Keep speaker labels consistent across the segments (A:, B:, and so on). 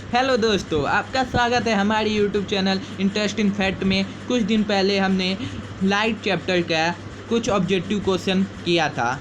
A: Hello दोस्तों, आपका स्वागत है हमारी यूट्यूब चैनल इंटरेस्टिंग फैक्ट में। कुछ दिन पहले हमने लाइट चैप्टर का कुछ ऑब्जेक्टिव क्वेश्चन किया था।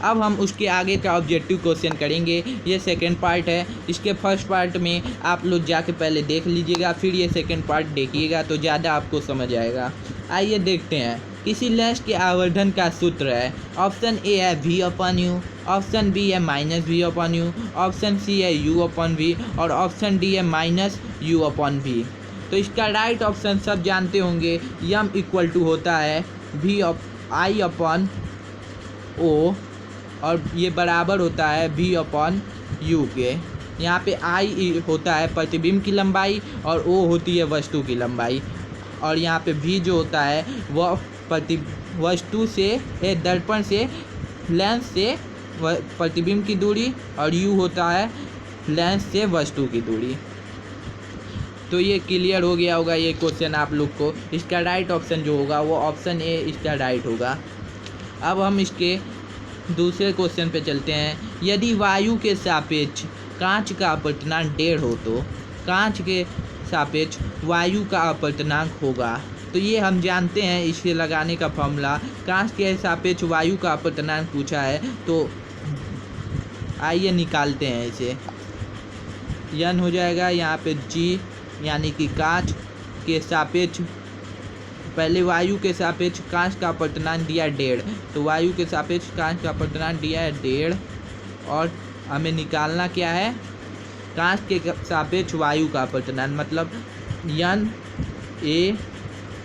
A: अब हम उसके आगे का ऑब्जेक्टिव क्वेश्चन करेंगे। ये सेकंड पार्ट है। इसके फर्स्ट पार्ट में आप लोग जाके पहले देख लीजिएगा, फिर ये सेकंड पार्ट देखिएगा तो ज़्यादा आपको समझ आएगा। आइए देखते हैं। किसी लेंस के आवर्धन का सूत्र है। ऑप्शन ए है V/U, ऑप्शन बी है -V/U, ऑप्शन सी है U/V और ऑप्शन डी है -U/V। तो इसका राइट ऑप्शन सब जानते होंगे। यम इक्वल टू होता है VI/O और ये बराबर होता है V/U के। यहाँ पे I होता है प्रतिबिंब की लंबाई और O होती है वस्तु की लंबाई। और यहाँ पे V जो होता है वह वस्तु से दर्पण से लेंस से प्रतिबिंब की दूरी और U होता है लेंस से वस्तु की दूरी। तो ये क्लियर हो गया होगा ये क्वेश्चन आप लोग को। इसका राइट ऑप्शन जो होगा वो ऑप्शन ए इसका राइट होगा। अब हम इसके दूसरे क्वेश्चन पे चलते हैं। यदि वायु के सापेक्ष कांच का अपवर्तनांक 1.5 हो तो कांच के सापेक्ष वायु का अपवर्तनांक होगा। तो ये हम जानते हैं, इसे लगाने का फॉर्मूला। कांच के सापेक्ष वायु का अपवर्तनांक पूछा है तो आइए निकालते हैं इसे। n हो जाएगा यहाँ पे g, यानी कि कांच के सापेक्ष, पहले वायु के सापेक्ष कांच का अपवर्तनांक दिया 1.5, तो वायु के सापेक्ष कांच का अपवर्तनांक दिया है 1.5 और हमें निकालना क्या है, कांच के सापेक्ष वायु का अपवर्तनांक, मतलब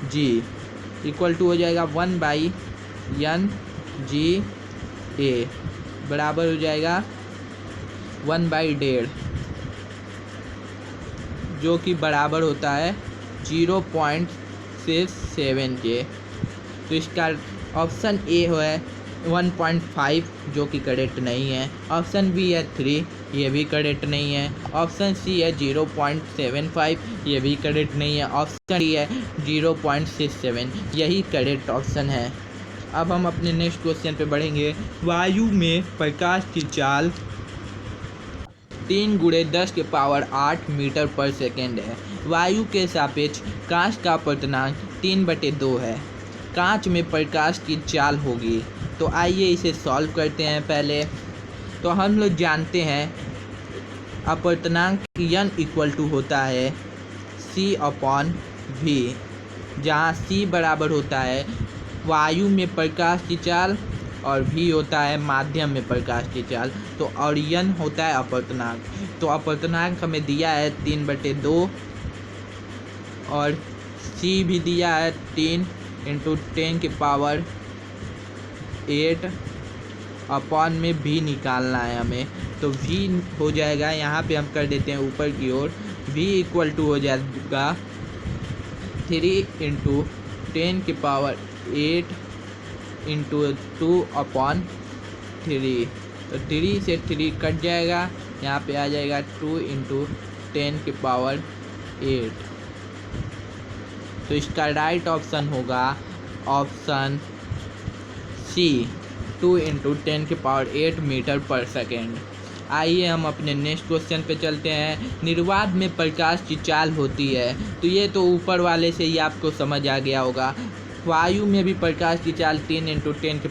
A: NaG इक्वल टू हो जाएगा 1/NGA बराबर हो जाएगा 1/1.5, जो कि बराबर होता है 0.67 के। तो इसका ऑप्शन ए है 1.5 जो कि करेक्ट नहीं है। ऑप्शन बी है 3, ये भी करेक्ट नहीं है। ऑप्शन सी है 0.75, ये भी करेक्ट नहीं है। ऑप्शन डी है 0.67, यही करेक्ट ऑप्शन है। अब हम अपने नेक्स्ट क्वेश्चन पे बढ़ेंगे। वायु में प्रकाश की चाल 3 × 10⁸ मीटर पर सेकेंड है। वायु के सापेक्ष कांच का अपवर्तनांक 3/2 है। कांच में प्रकाश की चाल होगी। तो आइए इसे सॉल्व करते हैं। पहले तो हम लोग जानते हैं अपवर्तनांक n इक्वल टू होता है C/V, जहाँ C बराबर होता है वायु में प्रकाश की चाल और V होता है माध्यम में प्रकाश की चाल। तो और n होता है अपवर्तनांक। तो अपवर्तनांक हमें दिया है 3/2 और C भी दिया है 3 × 10⁸ अपॉन में V निकालना है हमें। तो V हो जाएगा, यहाँ पे हम कर देते हैं ऊपर की ओर, V इक्वल टू हो जाएगा 3 × 10⁸ × 2/3। तो 3 से 3 कट जाएगा, यहाँ पे आ जाएगा 2 × 10⁸। तो इसका राइट ऑप्शन होगा ऑप्शन सी 2 × 10⁸ मीटर पर सेकेंड। आइए हम अपने नेक्स्ट क्वेश्चन पे चलते हैं। निर्वात में प्रकाश की चाल होती है। तो ये तो ऊपर वाले से ही आपको समझ आ गया होगा। वायु में भी प्रकाश की चाल 3 ×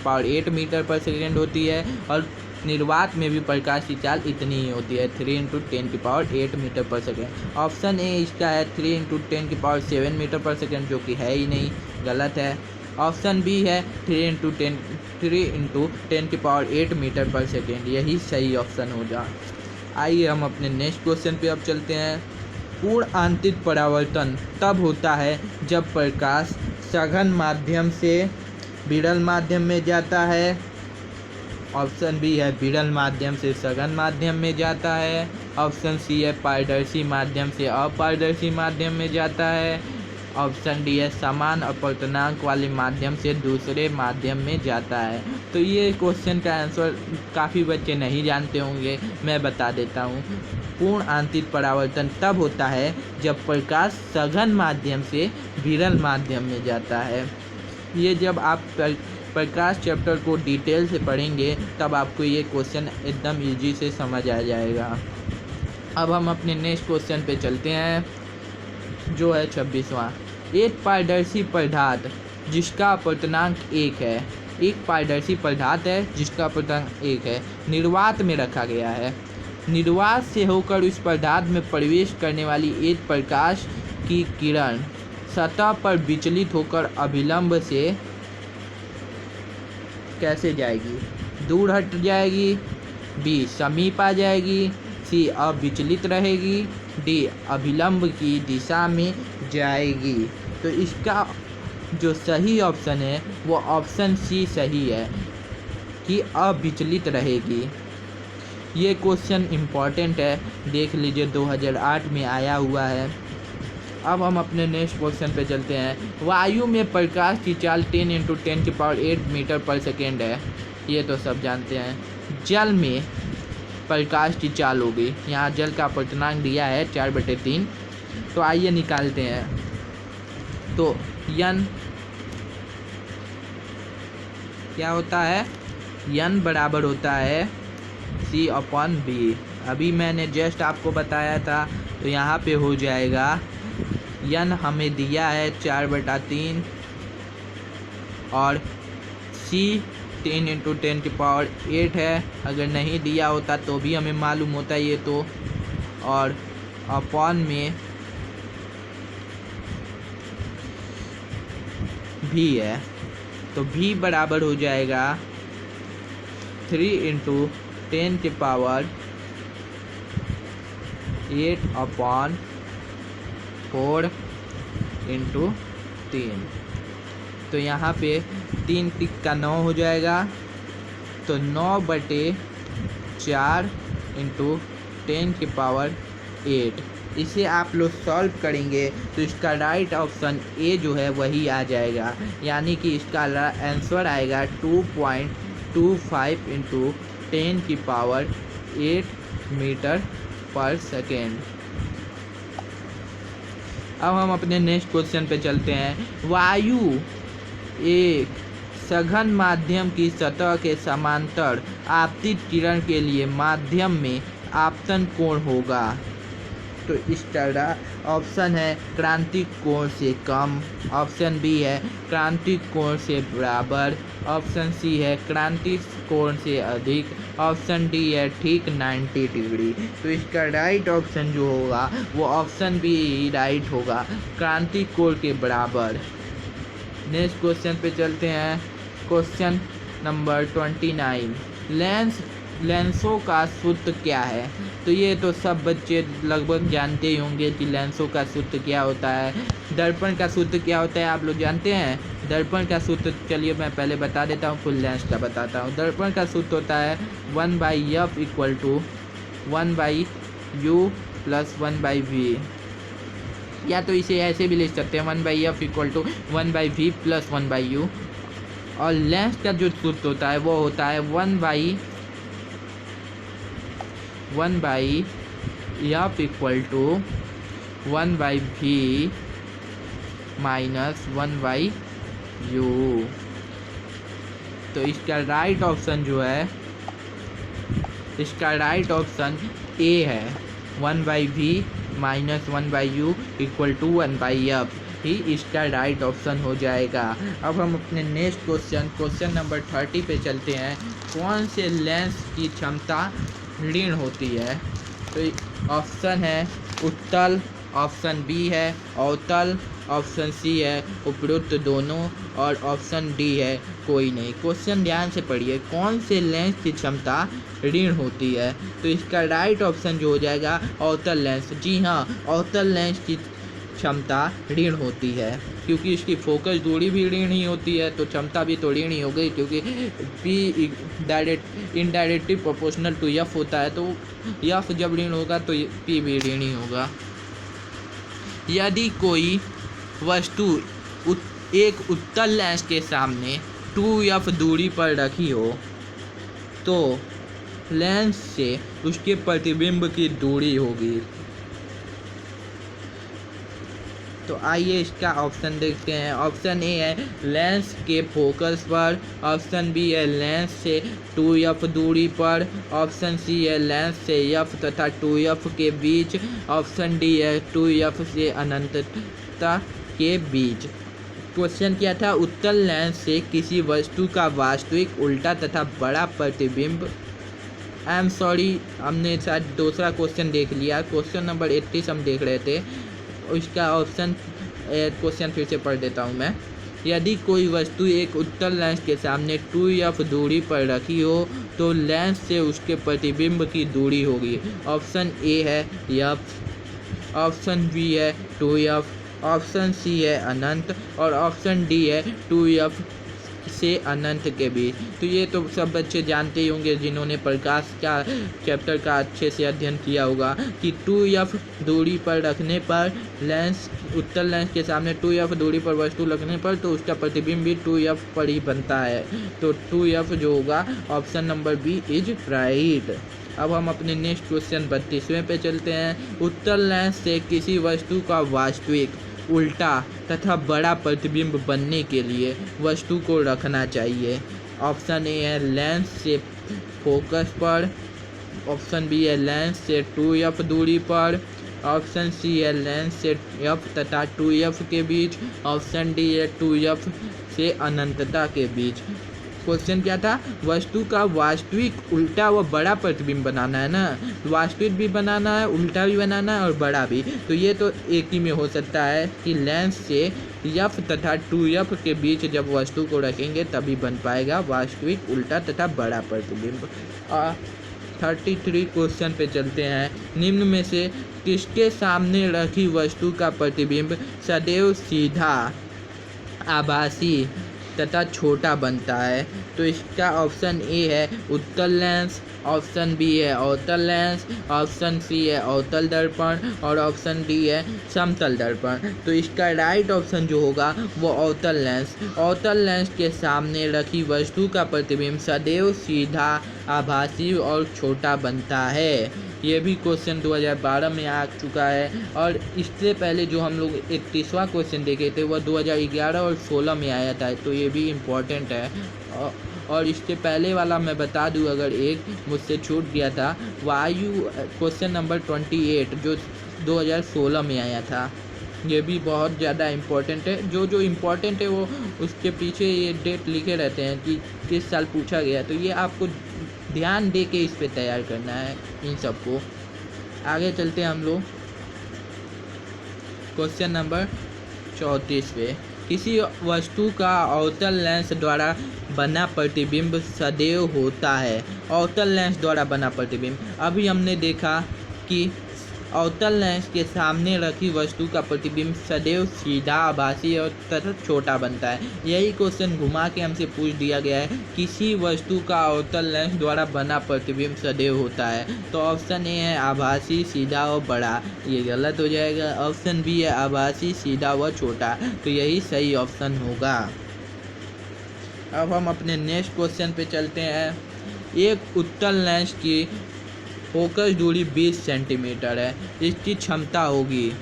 A: 10⁸ मीटर पर सेकेंड होती है और निर्वात में भी प्रकाश की चाल इतनी ही होती है 3 × 10⁸ मीटर पर सेकेंड। ऑप्शन ए इसका है 3 × 10⁷ मीटर पर सेकेंड, जो कि है ही नहीं, गलत है। ऑप्शन बी है 3 × 10⁸ मीटर पर सेकेंड, यही सही ऑप्शन होगा। आइए हम अपने नेक्स्ट क्वेश्चन पे अब चलते हैं। पूर्ण आंतरिक परावर्तन तब होता है जब प्रकाश सघन माध्यम से विरल माध्यम में जाता है। ऑप्शन बी है विरल माध्यम से सघन माध्यम में जाता है। ऑप्शन सी है पारदर्शी माध्यम से अपारदर्शी माध्यम में जाता है। ऑप्शन डी है समान अपवर्तनांक वाले माध्यम से दूसरे माध्यम में जाता है। तो ये क्वेश्चन का आंसर काफ़ी बच्चे नहीं जानते होंगे, मैं बता देता हूँ। पूर्ण आंतरिक परावर्तन तब होता है जब प्रकाश सघन माध्यम से विरल माध्यम में जाता है। ये जब आप प्रकाश चैप्टर को डिटेल से पढ़ेंगे तब आपको ये क्वेश्चन एकदम इजी से समझ आ जाएगा। अब हम अपने नेक्स्ट क्वेश्चन पे चलते हैं, जो है 26वां। एक पारदर्शी पदार्थ जिसका अपर्तनांक 1 है, एक पारदर्शी पदार्थ है जिसका अपर्तनांक 1 है, निर्वात में रखा गया है। निर्वात से होकर उस पदार्थ में प्रवेश करने वाली एक प्रकाश की किरण सतह पर विचलित होकर अभिलंब से कैसे जाएगी? दूर हट जाएगी, बी समीप आ जाएगी, सी अविचलित रहेगी, डी अभिलंब की दिशा में जाएगी। तो इसका जो सही ऑप्शन है वो ऑप्शन सी सही है कि अविचलित रहेगी। ये क्वेश्चन इम्पॉर्टेंट है, देख लीजिए 2008 में आया हुआ है। अब हम अपने नेक्स्ट क्वेश्चन पे चलते हैं। वायु में प्रकाश की चाल 10 × 10⁸ मीटर पर सेकेंड है, ये तो सब जानते हैं। जल में प्रकाश की चाल होगी, यहाँ जल का अपर्तनांक दिया है 4/3, तो आइए निकालते हैं। तो n क्या होता है? n बराबर होता है C/B। अभी मैंने जस्ट आपको बताया था, तो यहाँ पे हो जाएगा n हमें दिया है 4/3 और C 10 × 10⁸ है। अगर नहीं दिया होता तो भी हमें मालूम होता है ये तो, और अपॉन में भी है, तो भी बराबर हो जाएगा 3 × 10⁸ 8/4 × 3। तो यहाँ पे 3 × 9 हो जाएगा, तो 9/4 × 10⁸ 8। इसे आप लोग सॉल्व करेंगे तो इसका राइट ऑप्शन ए जो है वही आ जाएगा, यानी कि इसका आंसर आएगा 2.25 × 10⁸ मीटर पर सेकेंड। अब हम अपने नेक्स्ट क्वेश्चन पे चलते हैं। वायु एक सघन माध्यम की सतह के समांतर आपतित किरण के लिए माध्यम में आपतन कोण होगा। तो इसका ऑप्शन है क्रांतिक कोण से कम, ऑप्शन बी है क्रांतिक कोण से बराबर, ऑप्शन सी है क्रांतिक कोण से अधिक, ऑप्शन डी है ठीक 90 डिग्री। तो इसका राइट ऑप्शन जो होगा वो ऑप्शन बी राइट होगा, क्रांतिक कोण के बराबर। नेक्स्ट क्वेश्चन पे चलते हैं, क्वेश्चन नंबर 29। लेंसों का सूत्र क्या है? तो ये तो सब बच्चे लगभग जानते ही होंगे कि लेंसों का सूत्र क्या होता है। दर्पण का सूत्र क्या होता है आप लोग जानते हैं? दर्पण का सूत्र चलिए मैं पहले बता देता हूँ, फुल लेंस का बताता हूँ। दर्पण का सूत्र होता है 1/f = 1/u + 1/v, या तो इसे ऐसे भी लिख सकते हैं 1/f = 1/v + 1/u। और लेंस का जो सूत्र होता है वो होता है 1/f = 1/v - 1/u। तो इसका राइट ऑप्शन जो है, इसका राइट ऑप्शन ए है, 1/v - 1/u = 1/f ही इसका राइट ऑप्शन हो जाएगा। अब हम अपने नेक्स्ट क्वेश्चन नंबर 30 पे चलते हैं। कौन से लेंस की क्षमता ऋण होती है? तो ऑप्शन है उत्तल, ऑप्शन बी है अवतल, ऑप्शन सी है उपरोक्त दोनों, और ऑप्शन डी है कोई नहीं। क्वेश्चन ध्यान से पढ़िए, कौन से लेंस की क्षमता ऋण होती है? तो इसका राइट ऑप्शन जो हो जाएगा अवतल लेंस। जी हाँ, अवतल लेंस की क्षमता ऋण होती है, क्योंकि इसकी फोकस दूरी भी ऋण ही होती है, तो क्षमता भी तो ऋण ही हो गई, क्योंकि P indirectly proportional to F होता है, तो एफ जब ऋण होगा तो पी भी ऋण ही होगा। यदि कोई वस्तु एक उत्तल लेंस के सामने 2f दूरी पर रखी हो तो लेंस से उसके प्रतिबिंब की दूरी होगी तो आइए इसका ऑप्शन देखते हैं। ऑप्शन ए है लेंस के फोकस पर, ऑप्शन बी है लेंस से 2f दूरी पर, ऑप्शन सी है लेंस से f तथा 2f के बीच, ऑप्शन डी है 2f से अनंतता के बीच। क्वेश्चन क्या था? उत्तल लेंस से किसी वस्तु का वास्तविक उल्टा तथा बड़ा प्रतिबिंब। आई एम सॉरी, हमने शायद दूसरा क्वेश्चन देख लिया। क्वेश्चन नंबर 31 हम देख रहे थे। इसका ऑप्शन क्वेश्चन फिर से पढ़ देता हूँ मैं। यदि कोई वस्तु एक उत्तल लेंस के सामने 2f दूरी पर रखी हो तो लेंस से उसके प्रतिबिंब की दूरी होगी। ऑप्शन ए है f, ऑप्शन बी है 2f, ऑप्शन सी है अनंत और ऑप्शन डी है 2f से अनंत के बीच। तो ये तो सब बच्चे जानते ही होंगे जिन्होंने प्रकाश का चैप्टर का अच्छे से अध्ययन किया होगा कि 2f दूरी पर रखने पर लेंस, उत्तल लेंस के सामने 2f दूरी पर वस्तु रखने पर तो उसका प्रतिबिंब भी 2f पर ही बनता है। तो 2f जो होगा option number B is right. अब हम अपने नेक्स्ट क्वेश्चन 32वें पे चलते हैं। उत्तल लेंस से किसी वस्तु का वास्तविक, उल्टा तथा बड़ा प्रतिबिंब बनने के लिए वस्तु को रखना चाहिए। ऑप्शन ए है लेंस से फोकस पर, ऑप्शन बी है लेंस से 2f दूरी पर, ऑप्शन सी है लेंस से f तथा 2f के बीच, ऑप्शन डी है 2f से अनंतता के बीच। क्वेश्चन क्या था? वस्तु का वास्तविक, उल्टा व बड़ा प्रतिबिंब बनाना है ना। वास्तविक भी बनाना है, उल्टा भी बनाना है और बड़ा भी। तो ये तो एक ही में हो सकता है कि लेंस से f तथा 2f के बीच जब वस्तु को रखेंगे तभी बन पाएगा वास्तविक, उल्टा तथा बड़ा प्रतिबिंब। 33 क्वेश्चन पे चलते हैं। निम्न में से किसके सामने रखी वस्तु का प्रतिबिंब सदैव सीधा, आभासी तथा छोटा बनता है? तो इसका ऑप्शन ए है उत्तल लेंस, ऑप्शन बी है अवतल लेंस, ऑप्शन सी है अवतल दर्पण और ऑप्शन डी है समतल दर्पण। तो इसका राइट ऑप्शन जो होगा वो अवतल लेंस। अवतल लेंस के सामने रखी वस्तु का प्रतिबिंब सदैव सीधा, आभासी और छोटा बनता है। ये भी क्वेश्चन 2012 में आ चुका है और इससे पहले जो हम लोग 31वां क्वेश्चन देखे थे वह 2011 और 16 में आया था। तो ये भी इम्पोर्टेंट है। और इससे पहले वाला मैं बता दूं, अगर एक मुझसे छूट गया था, वायु क्वेश्चन नंबर 28 जो 2016 में आया था। ये भी बहुत ज़्यादा इम्पोर्टेंट है। जो इम्पोर्टेंट है वो उसके पीछे ये डेट लिखे रहते हैं कि किस साल पूछा गया। तो ये आपको ध्यान दे के इस पे तैयार करना है इन सबको। आगे चलते हैं हम लोग क्वेश्चन नंबर 34 पे। किसी वस्तु का अवतल लेंस द्वारा बना प्रतिबिंब सदैव होता है। अवतल लेंस द्वारा बना प्रतिबिंब, अभी हमने देखा कि अवतल लेंस के सामने रखी वस्तु का प्रतिबिंब सदैव सीधा, आभासी और तथा छोटा बनता है। यही क्वेश्चन घुमा के हमसे पूछ दिया गया है, किसी वस्तु का अवतल लेंस द्वारा बना प्रतिबिंब सदैव होता है। तो ऑप्शन ए है आभासी, सीधा और बड़ा, ये गलत हो जाएगा। ऑप्शन बी है आभासी, सीधा व छोटा, तो यही सही ऑप्शन होगा। अब हम अपने नेक्स्ट क्वेश्चन पे चलते हैं। एक उत्तल लेंस की फोकस दूरी 20 सेंटीमीटर है, इसकी क्षमता होगी।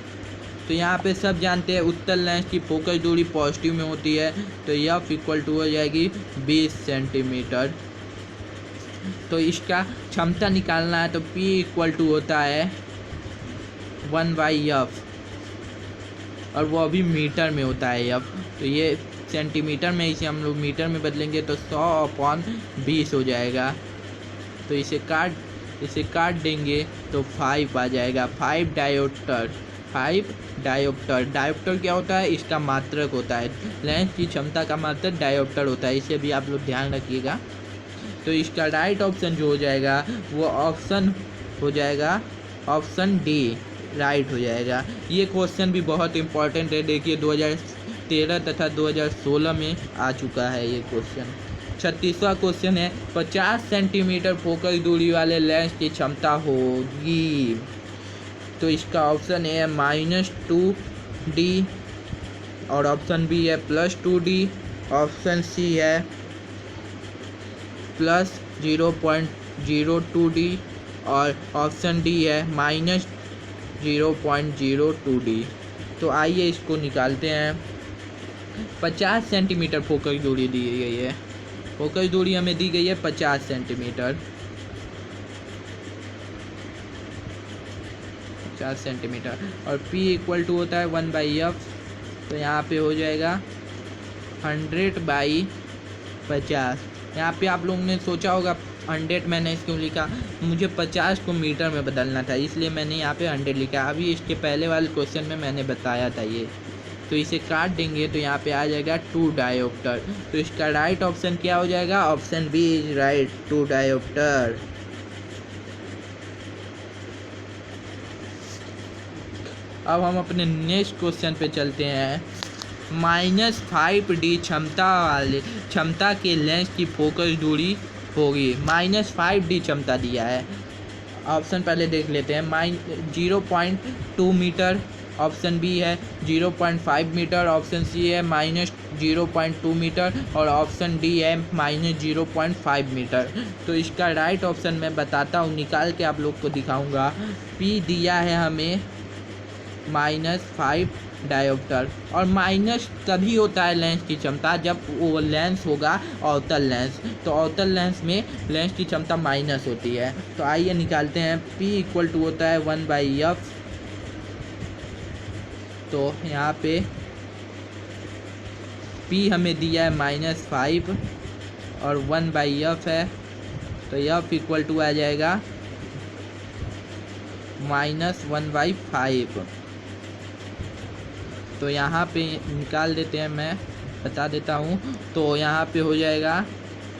A: तो यहाँ पे सब जानते हैं उत्तल लेंस की फोकस दूरी पॉजिटिव में होती है, तो f इक्वल टू हो जाएगी 20 सेंटीमीटर। तो इसका क्षमता निकालना है तो P इक्वल टू होता है 1/f और वो अभी मीटर में होता है f। तो ये सेंटीमीटर में, इसे हम लोग मीटर में बदलेंगे तो 100/20 हो जाएगा। तो इसे काट देंगे तो 5 आ जाएगा। 5 डायोप्टर। डायोप्टर क्या होता है? इसका मात्रक होता है। लेंस की क्षमता का मात्रक डायोप्टर होता है, इसे भी आप लोग ध्यान रखिएगा। तो इसका राइट ऑप्शन जो हो जाएगा वो ऑप्शन हो जाएगा ऑप्शन डी, राइट हो जाएगा। ये क्वेश्चन भी बहुत इंपॉर्टेंट है। देखिए 2013 तथा 2016 में आ चुका है ये क्वेश्चन। 36वां क्वेश्चन है 50 सेंटीमीटर फोकस दूरी वाले लेंस की क्षमता होगी। तो इसका ऑप्शन ए है -2D और ऑप्शन बी है +2D, ऑप्शन सी है +0.02D और ऑप्शन डी है -0.02D। तो आइए इसको निकालते हैं। 50 सेंटीमीटर फोकस दूरी दी गई है। फोकस दूरी हमें दी गई है 50 सेंटीमीटर। 50 सेंटीमीटर और P इक्वल टू होता है 1/f। तो यहाँ पे हो जाएगा 100/50। यहाँ पे आप लोगों ने सोचा होगा 100 मैंने क्यों लिखा, मुझे 50 को मीटर में बदलना था, इसलिए मैंने यहाँ पे 100 लिखा। अभी इसके पहले वाले क्वेश्चन में मैंने बताया था ये। तो इसे काट देंगे तो यहाँ पे आ जाएगा 2 डायोप्टर। तो इसका राइट ऑप्शन क्या हो जाएगा? Option B is right, 2 dioptre. अब हम अपने नेक्स्ट क्वेश्चन पे चलते हैं। -5d क्षमता के लेंस की फोकस दूरी होगी। -5d क्षमता दिया है। ऑप्शन पहले देख लेते हैं। 0.2 मीटर, ऑप्शन बी है 0.5 मीटर, ऑप्शन सी है -0.2 मीटर और ऑप्शन डी है -0.5 मीटर। तो इसका राइट ऑप्शन मैं बताता हूँ, निकाल के आप लोग को दिखाऊंगा। पी दिया है हमें -5 डायोप्टर। और माइनस तभी होता है लेंस की क्षमता जब वो लेंस होगा अवतल लेंस। तो अवतल लेंस में लेंस की क्षमता माइनस होती है। तो आइए निकालते हैं। P इक्वल टू होता है 1/f। तो यहाँ पे P हमें दिया है -5 और 1/f है। तो f इक्वल टू आ जाएगा -1/5। तो यहाँ पे निकाल देते हैं, मैं बता देता हूँ। तो यहाँ पे हो जाएगा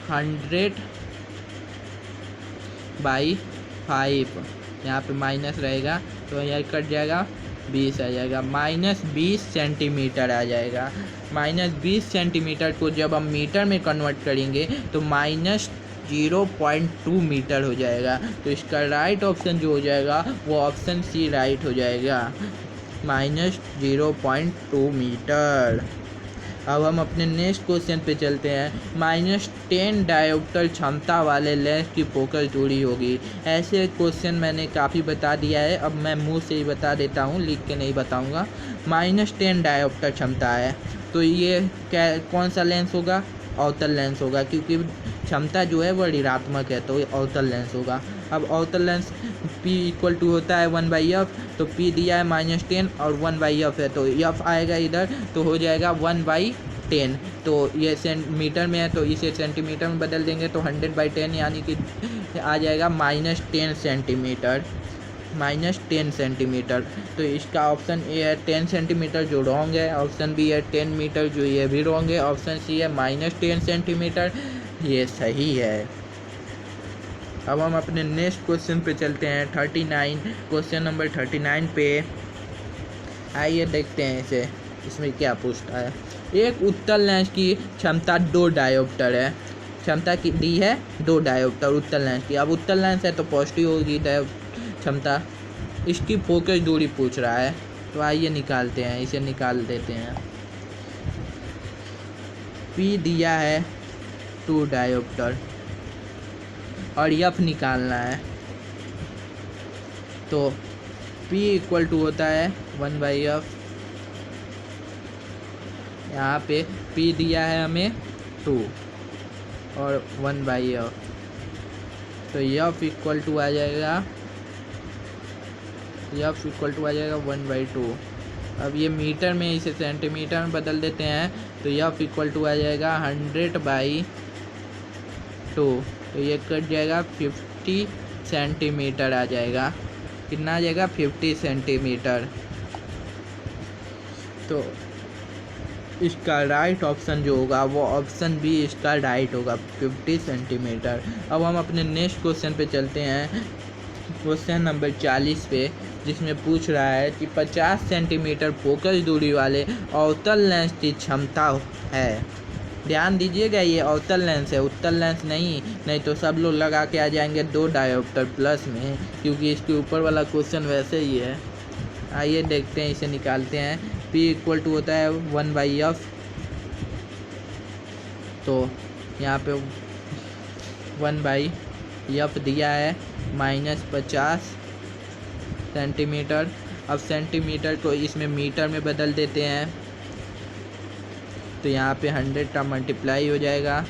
A: 100/5। यहाँ पे माइनस रहेगा तो यह कट जाएगा, 20 आ जाएगा। -20 सेंटीमीटर आ जाएगा। -20 सेंटीमीटर को जब हम मीटर में कन्वर्ट करेंगे तो -0.2 मीटर हो जाएगा। तो इसका राइट ऑप्शन जो हो जाएगा वो ऑप्शन सी राइट हो जाएगा, -0.2 मीटर। अब हम अपने नेक्स्ट क्वेश्चन पे चलते हैं। -10 डायोप्टर क्षमता वाले लेंस की फोकस दूरी होगी। ऐसे क्वेश्चन मैंने काफ़ी बता दिया है, अब मैं मुंह से ही बता देता हूँ, लिख के नहीं बताऊँगा। -10 डायोप्टर क्षमता है तो ये क्या, कौन सा लेंस होगा? अवतल लेंस होगा, क्योंकि क्षमता जो है वो ऋणात्मक है तो अवतल लेंस होगा। अब अवतल लेंस P इक्वल टू होता है 1/f। तो P दिया है -10 और 1/f है तो f आएगा इधर, तो हो जाएगा 1/10। तो ये मीटर में है तो इसे सेंटीमीटर में बदल देंगे तो 100/10 यानी कि आ जाएगा -10 सेंटीमीटर। -10 सेंटीमीटर। तो इसका ऑप्शन ए है 10 सेंटीमीटर जो रॉन्ग है, ऑप्शन बी है 10 मीटर जो ये भी रॉन्ग है, ऑप्शन सी है -10 सेंटीमीटर ये सही है। अब हम अपने नेक्स्ट क्वेश्चन पे चलते हैं। 39 क्वेश्चन नंबर 39 पे आइए देखते हैं इसमें क्या पूछता है। एक उत्तल लेंस की क्षमता 2 डायोप्टर है। क्षमता की दी है 2 डायोप्टर उत्तल लेंस की। अब उत्तल लेंस है तो पॉजिटिव होगी क्षमता। इसकी फोकस दूरी पूछ रहा है तो आइए निकालते हैं, इसे निकाल देते हैं। P दिया है 2 डायोप्टर और f निकालना है। तो P इक्वल टू होता है 1/f। यहाँ पे P दिया है हमें 2 और 1/f। तो f इक्वल टू आ जाएगा 1/2। अब ये मीटर में इसे सेंटीमीटर में बदल देते हैं तो f इक्वल टू आ जाएगा 100/2। तो ये कट जाएगा 50 सेंटीमीटर आ जाएगा। कितना आ जाएगा? 50 सेंटीमीटर। तो इसका राइट ऑप्शन जो होगा वो ऑप्शन बी इसका राइट होगा, 50 सेंटीमीटर। अब हम अपने नेक्स्ट क्वेश्चन पे चलते हैं। क्वेश्चन नंबर 40 पे, जिसमें पूछ रहा है कि 50 सेंटीमीटर फोकस दूरी वाले अवतल लेंस की क्षमता है। ध्यान दीजिएगा ये अवतल लेंस है, उत्तल लेंस नहीं तो सब लोग लगा के आ जाएंगे 2 डायोप्टर प्लस में, क्योंकि इसके ऊपर वाला क्वेश्चन वैसे ही है। आइए देखते हैं, इसे निकालते हैं। P इक्वल टू होता है 1/f। तो यहाँ पे 1/f दिया है -50 सेंटीमीटर अब सेंटीमीटर को इसमें मीटर में बदल देते हैं, तो यहाँ पे 100 का मल्टीप्लाई हो जाएगा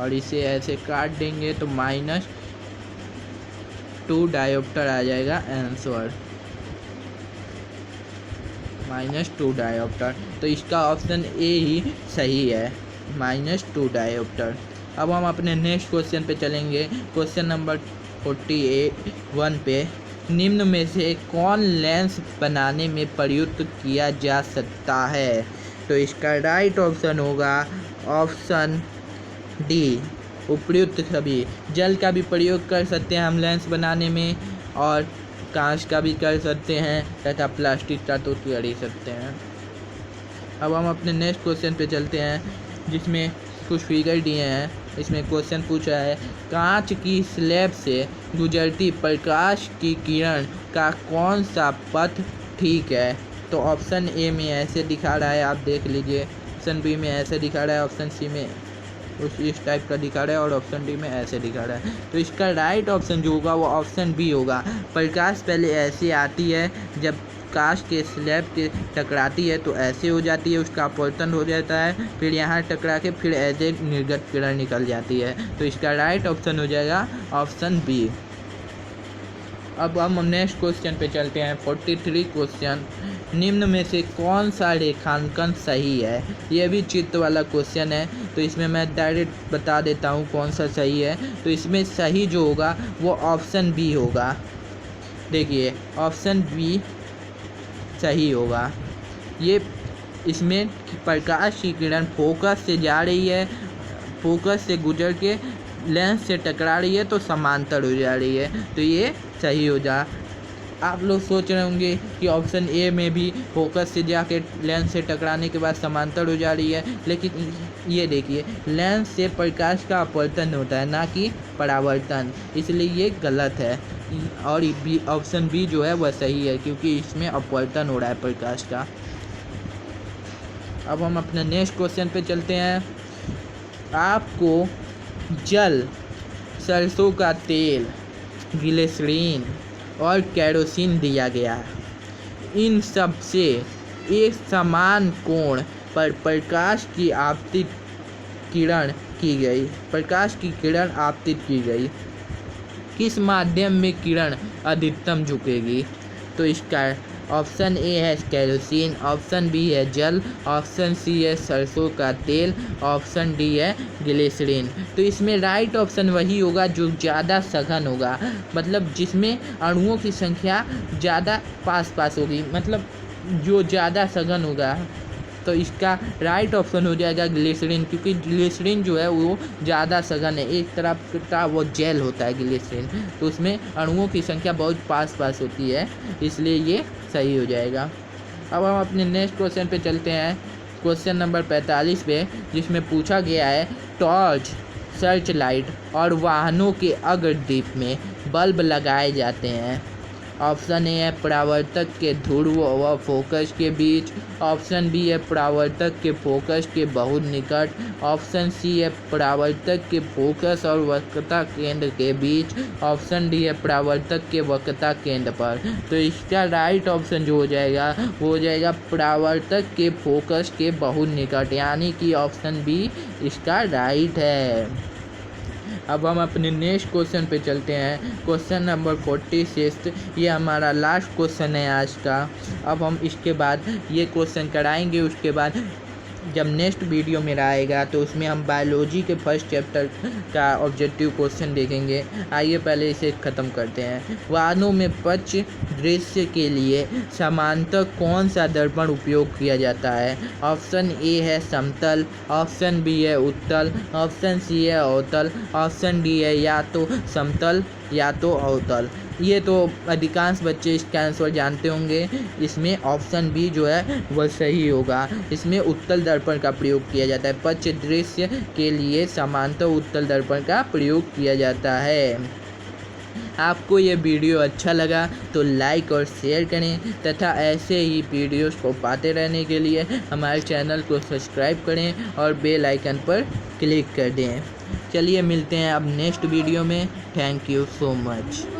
A: और इसे ऐसे काट देंगे तो -2 डायोप्टर आ जाएगा आंसर, -2 डायोप्टर। तो इसका ऑप्शन ए ही सही है, -2 डायोप्टर। अब हम अपने नेक्स्ट क्वेश्चन पे चलेंगे। क्वेश्चन नंबर 41 पे, निम्न में से कौन लेंस बनाने में प्रयुक्त किया जा सकता है? तो इसका राइट ऑप्शन होगा ऑप्शन डी, उपयुक्त सभी। जल का भी प्रयोग कर सकते हैं हम लेंस बनाने में, और कांच का भी कर सकते हैं, तथा प्लास्टिक का तो कर ही सकते हैं। अब हम अपने नेक्स्ट क्वेश्चन पे चलते हैं, जिसमें कुछ फिगर दिए हैं। इसमें क्वेश्चन पूछा है, कांच की स्लैब से गुजरती प्रकाश की किरण का कौन सा पथ ठीक है? तो ऑप्शन ए में ऐसे दिखा रहा है, आप देख लीजिए। ऑप्शन बी में ऐसे दिखा रहा है, ऑप्शन सी में इस टाइप का दिखा रहा है, और ऑप्शन डी में ऐसे दिखा रहा है। तो इसका राइट ऑप्शन जो होगा वो ऑप्शन बी होगा। प्रकाश पहले ऐसे आती है, जब कांच के स्लैब के टकराती है तो ऐसे हो जाती है, उसका अपवर्तन हो जाता है, फिर यहाँ टकरा के फिर ऐसे निर्गत किरण निकल जाती है। तो इसका राइट ऑप्शन हो जाएगा ऑप्शन बी। अब हम नेक्स्ट क्वेश्चन पे चलते हैं। 43 क्वेश्चन, निम्न में से कौन सा रेखांकन सही है? यह भी चित्र वाला क्वेश्चन है, तो इसमें मैं डायरेक्ट बता देता हूँ कौन सा सही है। तो इसमें सही जो होगा वो ऑप्शन बी होगा। देखिए ऑप्शन बी सही होगा। ये इसमें प्रकाश की किरण फोकस से जा रही है, फोकस से गुजर के लेंस से टकरा रही है तो समांतर हो जा रही है, तो ये सही हो जा। आप लोग सोच रहे होंगे कि ऑप्शन ए में भी फोकस से जाके लेंस से टकराने के बाद समांतर हो जा रही है, लेकिन ये देखिए लेंस से प्रकाश का अपवर्तन होता है, ना कि परावर्तन, इसलिए ये गलत है। और बी ऑप्शन बी जो है वह सही है, क्योंकि इसमें अपवर्तन हो रहा है प्रकाश का। अब हम अपने नेक्स्ट क्वेश्चन पे चलते हैं। आपको जल, सरसों का तेल, ग्लिसरीन और केरोसिन दिया गया। इन सब से एक समान कोण पर प्रकाश की आपतित किरण की गई, प्रकाश की किरण आपतित की गई। किस माध्यम में किरण अधिकतम झुकेगी? तो इसका ऑप्शन ए है केरोसिन, ऑप्शन बी है जल, ऑप्शन सी है सरसों का तेल, ऑप्शन डी है ग्लिसरीन। तो इसमें राइट ऑप्शन वही होगा जो ज़्यादा सघन होगा, मतलब जिसमें अणुओं की संख्या ज़्यादा पास पास होगी, मतलब जो ज़्यादा सघन होगा। तो इसका राइट ऑप्शन हो जाएगा ग्लिसरीन, क्योंकि ग्लिसरीन जो है वो ज़्यादा सघन है, एक तरफ का वो जेल होता है ग्लिसरीन, तो उसमें अणुओं की संख्या बहुत पास पास होती है, इसलिए ये सही हो जाएगा। अब हम अपने नेक्स्ट क्वेश्चन पे चलते हैं। क्वेश्चन नंबर 45 पे, जिसमें पूछा गया है टॉर्च, सर्च लाइट और वाहनों के अग्रदीप में बल्ब लगाए जाते हैं। ऑप्शन ए है परावर्तक के ध्रुव व फोकस के बीच, ऑप्शन बी है परावर्तक के फोकस के बहुत निकट, ऑप्शन सी है परावर्तक के फोकस और वक्रता केंद्र के बीच, ऑप्शन डी है परावर्तक के वक्रता केंद्र पर। तो इसका राइट ऑप्शन जो हो जाएगा वो हो जाएगा परावर्तक के फोकस के बहुत निकट, यानी कि ऑप्शन बी इसका राइट है। अब हम अपने नेक्स्ट क्वेश्चन पे चलते हैं। क्वेश्चन नंबर 46, ये हमारा लास्ट क्वेश्चन है आज का। अब हम इसके बाद ये क्वेश्चन कराएंगे, उसके बाद जब नेक्स्ट वीडियो मेरा आएगा तो उसमें हम बायोलॉजी के फर्स्ट चैप्टर का ऑब्जेक्टिव क्वेश्चन देखेंगे। आइए पहले इसे ख़त्म करते हैं। वाहनों में पक्ष दृश्य के लिए समांतर कौन सा दर्पण उपयोग किया जाता है? ऑप्शन ए है समतल, ऑप्शन बी है उत्तल, ऑप्शन सी है अवतल, ऑप्शन डी है या तो समतल या तो अवतल। ये तो अधिकांश बच्चे इसका आंसर जानते होंगे। इसमें ऑप्शन बी जो है वह सही होगा। इसमें उत्तल दर्पण का प्रयोग किया जाता है, पक्ष दृश्य के लिए समांतर उत्तल दर्पण का प्रयोग किया जाता है। आपको ये वीडियो अच्छा लगा तो लाइक और शेयर करें, तथा ऐसे ही वीडियोस को पाते रहने के लिए हमारे चैनल को सब्सक्राइब करें और बेल आइकन पर क्लिक कर दें। चलिए मिलते हैं अब नेक्स्ट वीडियो में। Thank you so much.